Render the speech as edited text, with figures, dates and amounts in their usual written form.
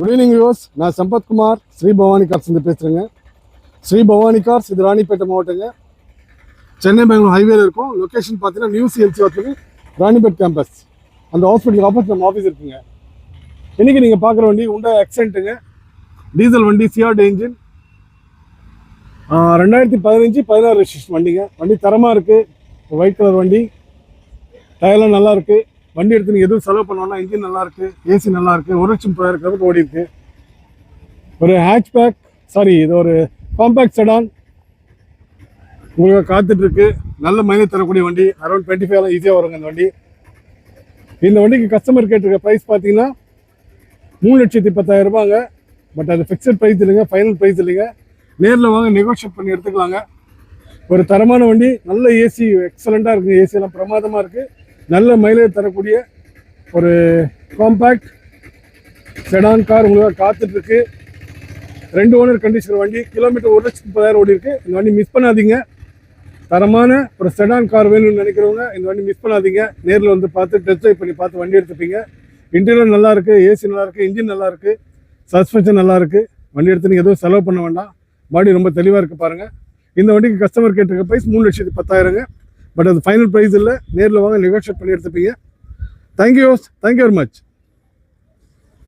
Good evening viewers. நான் Sampathkumar Sri Bhavani cars இருந்து பேசுகிறேங்க. ஸ்ரீ பவானி கார்ஸ் இது ராணிப்பேட்டை மாவட்டங்க. சென்னை பெங்களூர் ஹைவேல இருக்கும். லொக்கேஷன் பார்த்தீங்கன்னா new CLC hospital Ranipet campus. அந்த ஹாஸ்பிட்டலுக்கு ஆப்போசிட் நம்ம ஆஃபீஸ் இருக்குங்க. இன்றைக்கி நீங்கள் பார்க்குற வண்டி உண்டா ஆக்சென்ட்டுங்க. டீசல் வண்டி, சிஆர்டி இன்ஜின், 2015-16 ரெஜிஸ்ட்ரேஷன் வண்டிங்க. வண்டி தரமாக இருக்குது. ஒயிட் கலர் வண்டி, டயர்லாம் நல்லா இருக்குது. வண்டி எடுத்து நீங்கள் எதுவும் செலவு பண்ணோன்னா இன்ஜின் நல்லாயிருக்கு, ஏசி நல்லாயிருக்கு, 1,00,000 கிலோமீட்டர் ஓடி இருக்குது. ஒரு ஹேட்ச்பேக், இது ஒரு காம்பேக்ட் செடான் உங்களுக்கு காத்துட்ருக்கு. நல்ல மைலேஜ் தரக்கூடிய வண்டி. அரௌண்ட் 25 ஈஸியாக வருங்க இந்த வண்டி. இந்த வண்டிக்கு கஸ்டமர் கேட்டிருக்க ப்ரைஸ் பார்த்தீங்கன்னா 3,10,000 ரூபாங்க. பட் அது ஃபிக்ஸட் ப்ரைஸ் இல்லைங்க, ஃபைனல் ப்ரைஸ் இல்லைங்க. நேரில் வாங்க, நெகோஷியேட் பண்ணி எடுத்துக்கலாங்க. ஒரு தரமான வண்டி, நல்ல ஏசி எக்ஸலண்ட்டாக இருக்குது. ஏசியெல்லாம் பிரமாதமாக இருக்குது. நல்ல மைலேஜ் தரக்கூடிய ஒரு காம்பேக்ட் செடான் கார் உங்களுக்கு காத்துட்ருக்கு. 2 ஓனர் கண்டிஷன் வண்டி. கிலோமீட்டர் 1,30,000 ஓடி இருக்குது. இந்த வண்டி மிஸ் பண்ணாதீங்க. தரமான ஒரு செடான் கார் வேணும்னு நினைக்கிறவங்க இந்த வண்டி மிஸ் பண்ணாதீங்க. நேரில் வந்து பார்த்து டெஸ்ட் ட்ரைவ் பண்ணி பார்த்து வண்டி எடுத்துப்பீங்க. இன்டீரியர் நல்லாயிருக்கு, ஏசி நல்லாயிருக்கு, இன்ஜின் நல்லாயிருக்கு, சஸ்பென்ஷன் நல்லாயிருக்கு. வண்டி எடுத்து நீங்கள் எதுவும் செலவு பண்ண வேண்டாம். பாடி ரொம்ப தெளிவாக இருக்குது பாருங்கள். இந்த வண்டிக்கு கஸ்டமர் கேட்டிருக்க ப்ரைஸ் 3,10,000. பட் அது ஃபைனல் ப்ரைஸ் இல்லை. நேரில் வாங்க, நெகோஷியேட் பண்ணி எடுத்துப்பீங்க. Thank you very much.